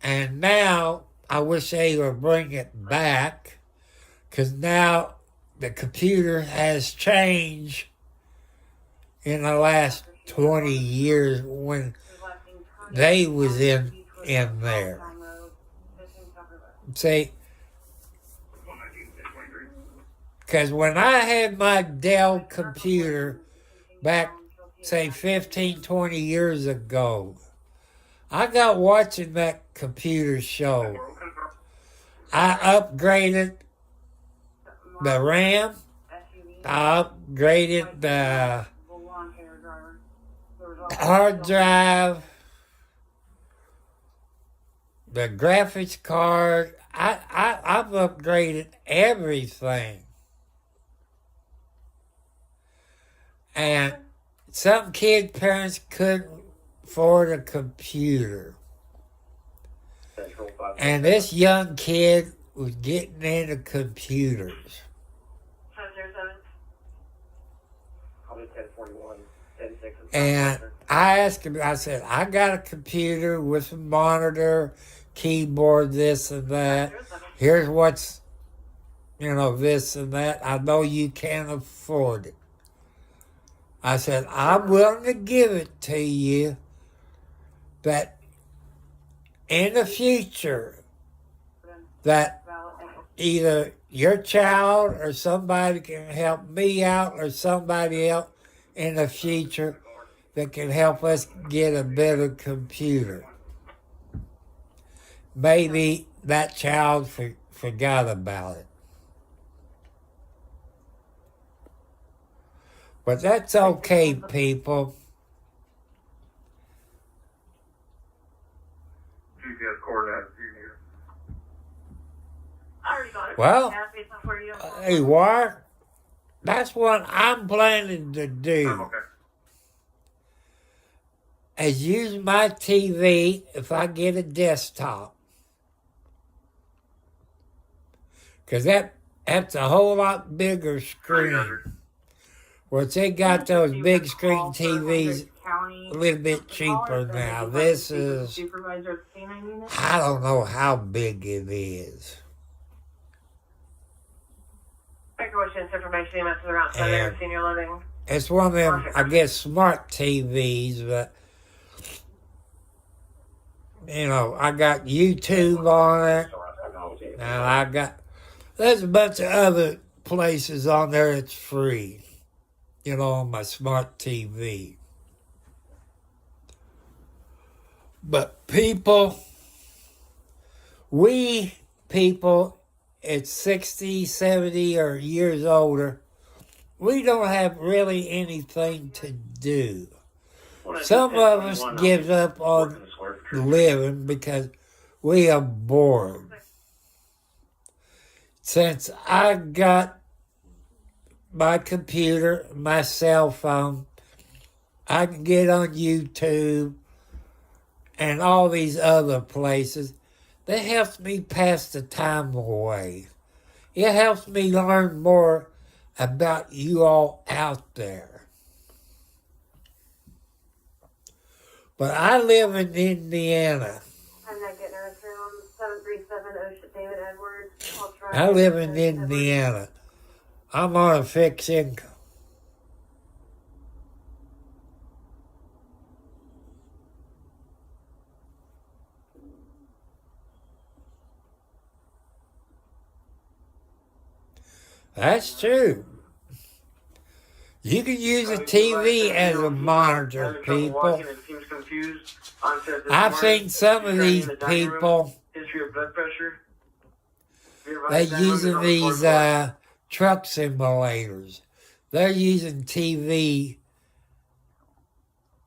And now, I wish they would bring it back, because now the computer has changed in the last 20 years when they was in there. See, because when I had my Dell computer back, say, 15, 20 years ago, I got watching that computer show. I upgraded the RAM. I upgraded the hard drive, the graphics card. I've upgraded everything. And some kid parents couldn't afford a computer. And this young kid was getting into computers. 707. Probably 1041, 10-6. And I asked him, I said, I got a computer with a monitor, keyboard, this and that. Here's what's, this and that. I know you can't afford it. I said, I'm willing to give it to you, but in the future, that either your child or somebody can help me out or somebody else in the future that can help us get a better computer. Maybe that child forgot about it. But that's okay, people. GPS coordinates. I already got it. Well, For you. hey, Ward, that's what I'm planning to do. Okay. Is use my TV if I get a desktop. Because that's a whole lot bigger screen. Which they got those big screen TVs a little bit cheaper now. This is, I don't know how big it is. Information messages around Southern Senior Living. It's one of them, I guess, smart TVs, but, I got YouTube on it. Now there's a bunch of other places on there that's free. On my smart TV. But we people at 60, 70 or years older, we don't have really anything to do. Some of us give up on living because we are bored. Since I got my computer, my cell phone, I can get on YouTube and all these other places. That helps me pass the time away. It helps me learn more about you all out there. But I live in Indiana. I'm not getting her from 737 Ocean David Edwards. I live in Indiana. I'm on a fixed income. That's true. You can use a TV as a monitor, people. I've seen some of these people, they're using these truck simulators. They're using TV,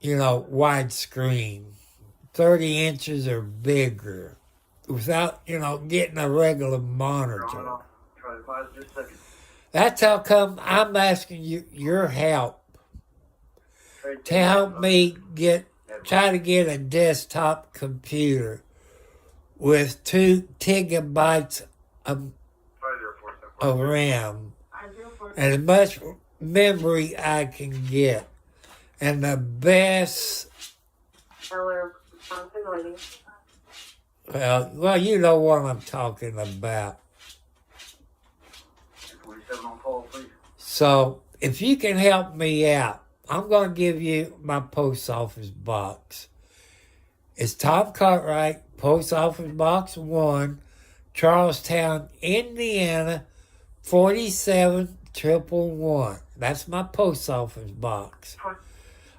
widescreen, 30 inches or bigger, without, getting a regular monitor. That's how come I'm asking you your help to help me try to get a desktop computer with 2 gigabytes a, 5047. a RAM and as much memory I can get. And the best, Eller Johnson lady. well, you know what I'm talking about. 27 on call, please. So if you can help me out, I'm going to give you my post office box. It's Tom Cartwright, Post Office Box 1, Charlestown, Indiana, 47111. That's my post office box.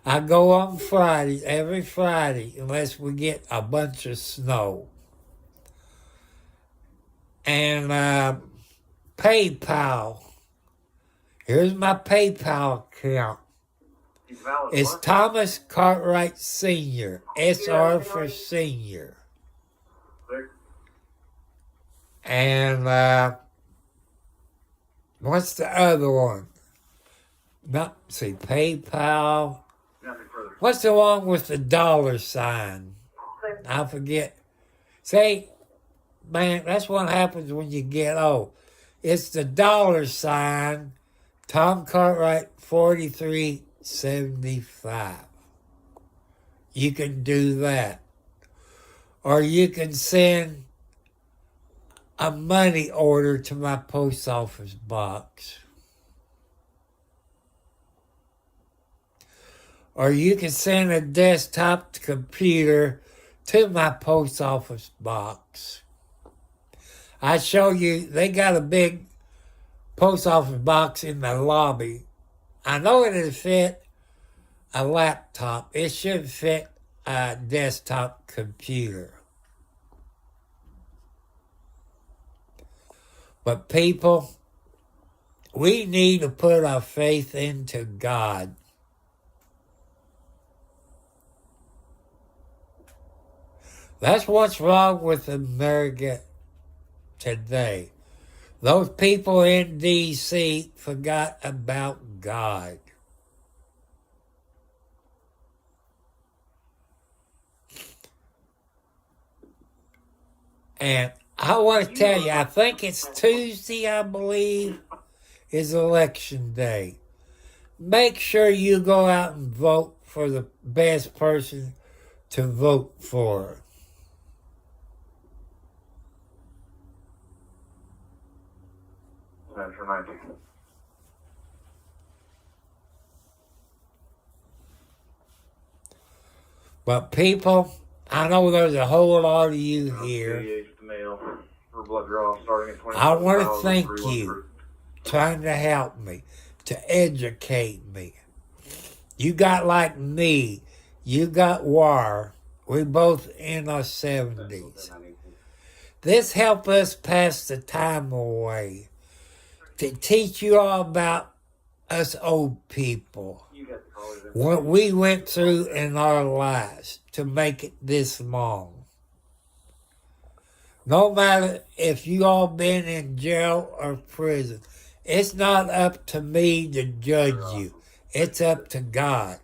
I go on Fridays, every Friday, unless we get a bunch of snow. And PayPal. Here's my PayPal account. It's Thomas Cartwright Sr., SR for Senior. And what's the other one? PayPal. What's the one with the $sign? I forget. See, man, that's what happens when you get old. It's the $sign, Tom Cartwright 4375. You can do that. Or you can send a money order to my post office box. Or you can send a desktop computer to my post office box. I show you, they got a big post office box in the lobby. I know it'll fit a laptop. It should fit a desktop computer. But people, we need to put our faith into God. That's what's wrong with America today. Those people in D.C. forgot about God. And I want to tell you, I think it's Tuesday, I believe, is election day. Make sure you go out and vote for the best person to vote for. But people, I know there's a whole lot of you here. I want to thank you trying to help me, to educate me. You got like me, you got War. We both in our 70s. This helped us pass the time away to teach you all about us old people, what we went through in our lives to make it this long. No matter if you all been in jail or prison, it's not up to me to judge you. It's up to God.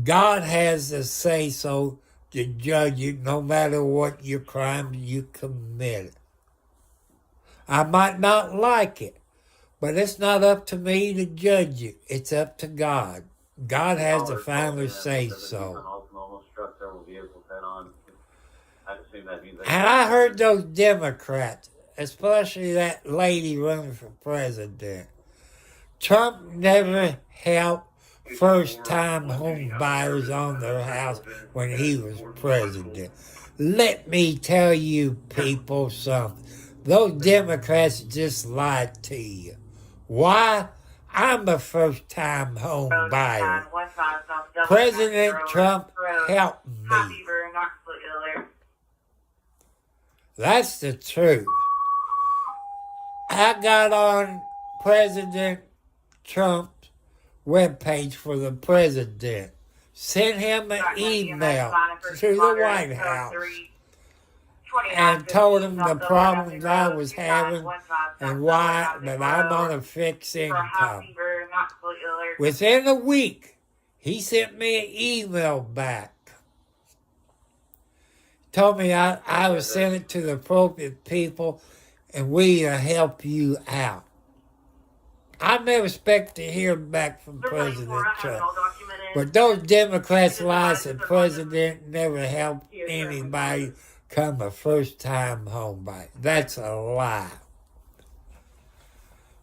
God has the say-so to judge you no matter what your crime you committed. I might not like it, but it's not up to me to judge you. It's up to God. God has the final say-so. And I heard those Democrats, especially that lady running for president, Trump never helped first-time home buyers on their house when he was president. Let me tell you people something. Those Democrats just lied to you. Why? I'm a first-time home buyer. President Trump helped me. That's the truth. I got on President Trump's webpage for the president. Sent him an email to the White House and told him the problems I was having and why that I'm on a fixed income. Within a week, he sent me an email back. Told me I was sending it to the appropriate people and we'll help you out. I never expect to hear back from President Trump. But those Democrats lie that President never helped anybody come a first-time home buyer. That's a lie.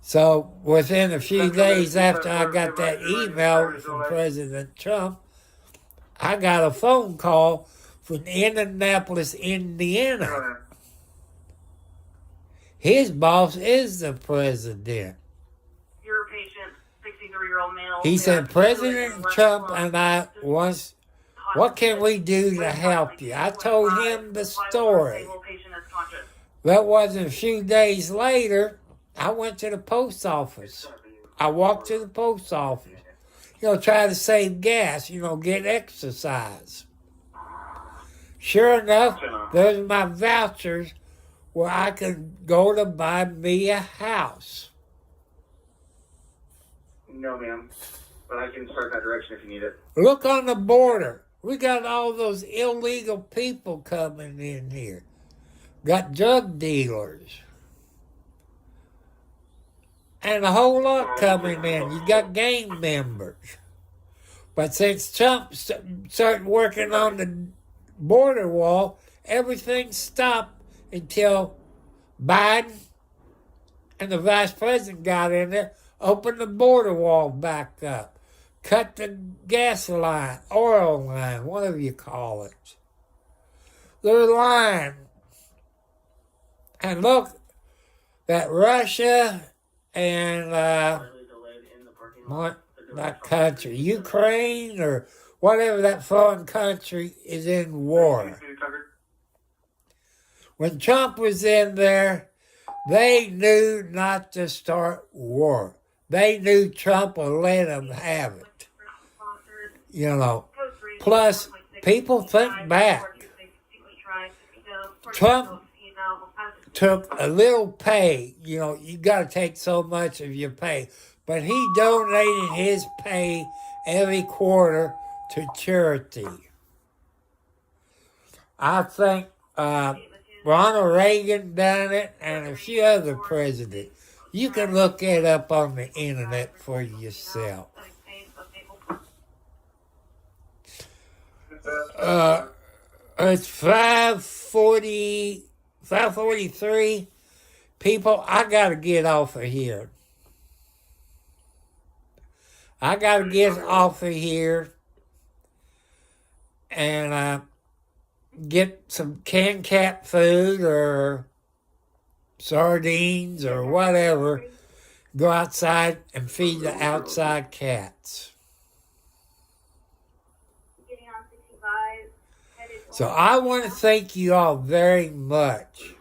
So within a few days after I got that email from President Trump, I got a phone call from Indianapolis, Indiana. His boss is the president. Your patient, 63-year-old male. He said, President Trump and I once, what can we do to help you? I told him the story. That wasn't a few days later, I went to the post office. I walked to the post office. Try to save gas, get exercise. Sure enough, those are my vouchers where I could go to buy me a house. No, ma'am. But I can start that direction if you need it. Look on the border. We got all those illegal people coming in here. Got drug dealers. And a whole lot coming in. You got gang members. But since Trump started working on the border wall, everything stopped until Biden and the vice president got in there, opened the border wall back up, cut the gas line, oil line, whatever you call it. They're lying. And look, that Russia and what that country, Ukraine or whatever that foreign country is in war. When Trump was in there, they knew not to start war. They knew Trump would let them have it. Plus, people think back. Trump took a little pay. You got to take so much of your pay. But he donated his pay every quarter to charity. I think Ronald Reagan done it and a few other presidents. You can look it up on the internet for yourself. It's 5:43. People, I got to get off of here. I got to get off of here and get some canned cat food or sardines or whatever. Go outside and feed the outside cats. So I want to thank you all very much.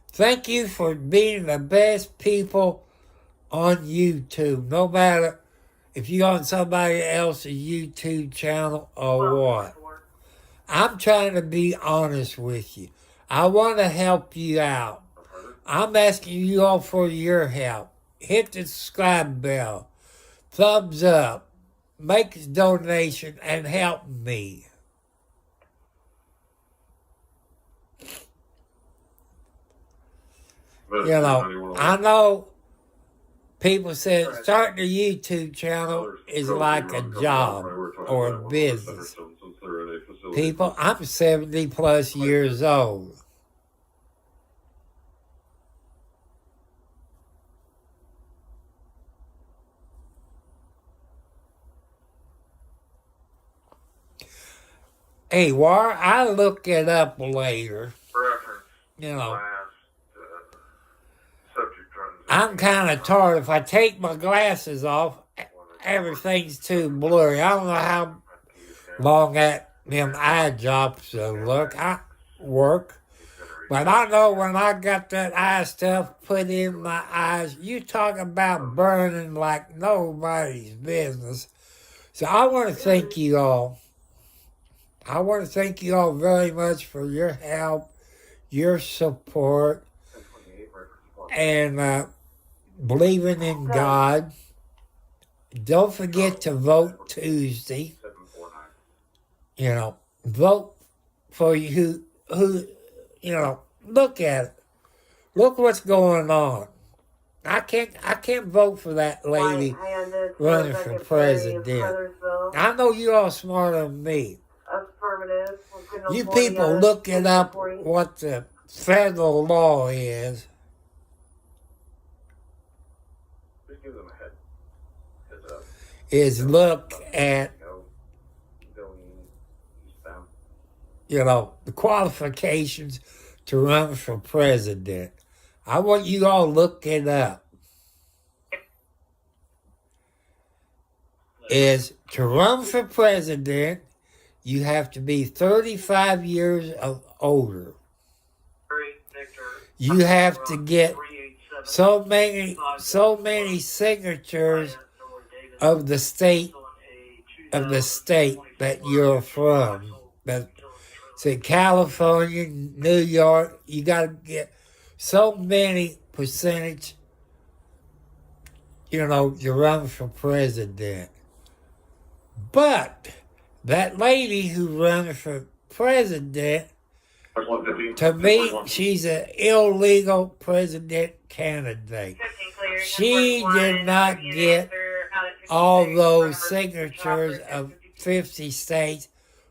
Thank you for being the best people on YouTube, no matter if you're on somebody else's YouTube channel or what. I'm trying to be honest with you. I want to help you out. I'm asking you all for your help. Hit the subscribe bell. Thumbs up. Make a donation and help me. I know people said starting a YouTube channel is like a job or a business. People, I'm 70 plus years old. Hey, War, I look it up later. I'm kind of tired. If I take my glasses off, everything's too blurry. I don't know how long them eye drops will work. But I know when I got that eye stuff put in my eyes, you talk about burning like nobody's business. So I want to thank you all. I want to thank you all very much for your help, your support, and believing in God. Don't forget to vote Tuesday. Vote for look at it. Look what's going on. I can't vote for that lady Right-handed running for for Secretary of president. Heathersville. I know you're all smarter than me. Affirmative. We're putting on You board people together. look it up Forty. what the federal law is. Just give them a heads up. Is look at, Going eastbound. the qualifications to run for president. I want you all to look it up. Is to run for president, you have to be 35 years of older. You have to get so many signatures of the state that you're from. Say California, New York, you got to get so many percentage, to run for president. But that lady who runs for president, to me, she's an illegal president candidate. She did not get all those signatures of 50 states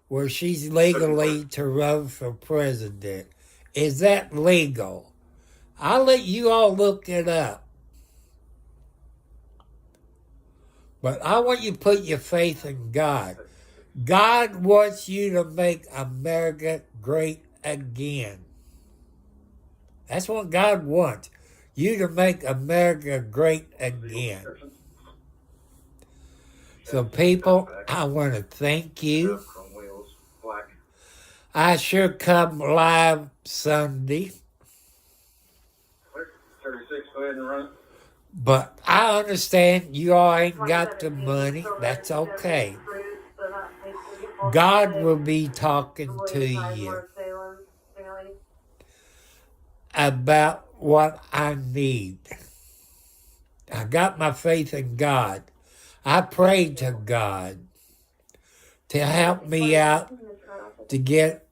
where she's legally to run for president. Is that legal? I'll let you all look it up. But I want you to put your faith in God. God wants you to make America great again. That's what God wants. You to make America great again. So people, I want to thank you. I sure come live Sunday. 36, go ahead and run. But I understand you all ain't got the money. That's okay. God will be talking to you about what I need. I got my faith in God. I prayed to God to help me out to get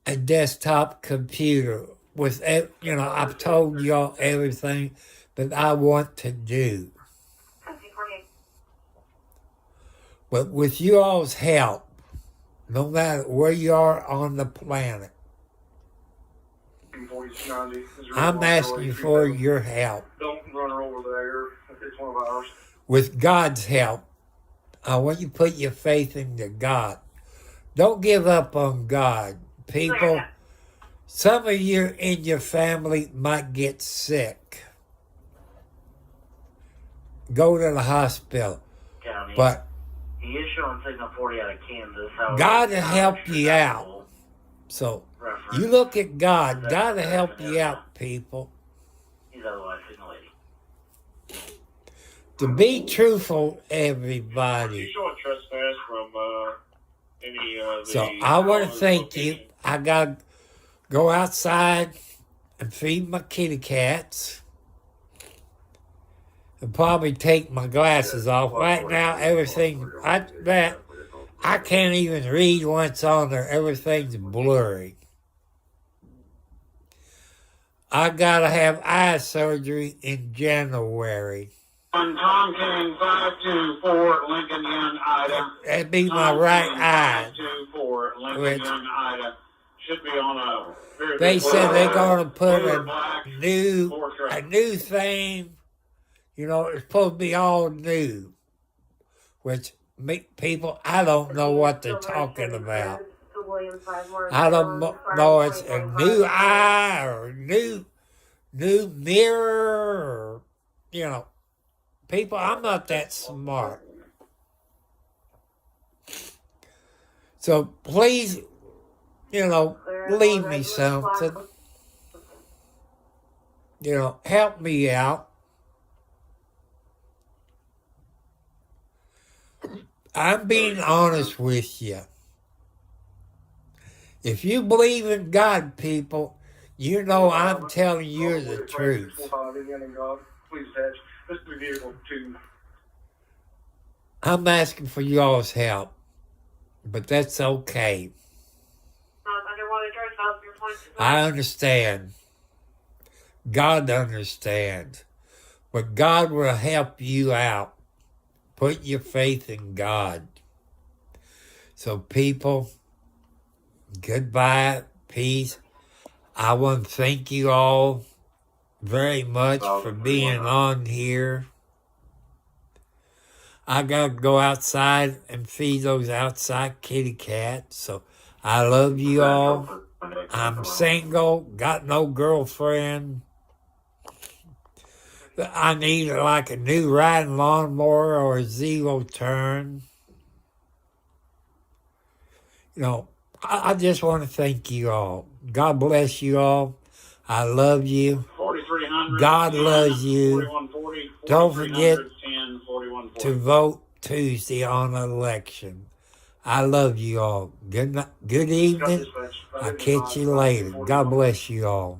a desktop computer with, I've told y'all everything that I want to do. But with you all's help, no matter where you are on the planet, I'm asking for your help. Don't run her over there. It's one of ours. With God's help, I want you to put your faith into God. Don't give up on God. People, some of you in your family might get sick. Go to the hospital. County. But He is showing signal 40 out of Kansas. God will help you out. So you look at God. God will help you out, people. He's otherwise signal 80. To be truthful, everybody. You showing trespass from any of the... So I want to thank you. I got to go outside and feed my kitty cats. And probably take my glasses off. Right now, everything, I can't even read what's on there. Everything's blurry. I got to have eye surgery in January. On Tom King 524 Lincoln Young Ida. That'd be my right eye. 524 Lincoln Which- Young Ida. Should be on a very They good said they're color. going to put Blue or a black, new four track. thing. It's supposed to be all new. Which, people, I don't know what they're talking about. I don't know it's a new eye or new mirror or, people, I'm not that smart. So please, leave me something. Help me out. I'm being honest with you. If you believe in God, people, I'm telling you the truth. Please attach. This is the vehicle to... I'm asking for y'all's help, but that's okay. Underwater charge, I understand. God understands. But God will help you out. Put your faith in God. So people, goodbye, peace. I want to thank you all very much for being on here. I got to go outside and feed those outside kitty cats. So I love you all. I'm single, got no girlfriend. I need like a new riding lawnmower or a zero turn. You know, I just want to thank you all. God bless you all. I love you. 4300. God loves you. 4140. Don't forget 10, 4140. to vote Tuesday on election. I love you all. Good night, good evening. I'll catch you later. God bless you all.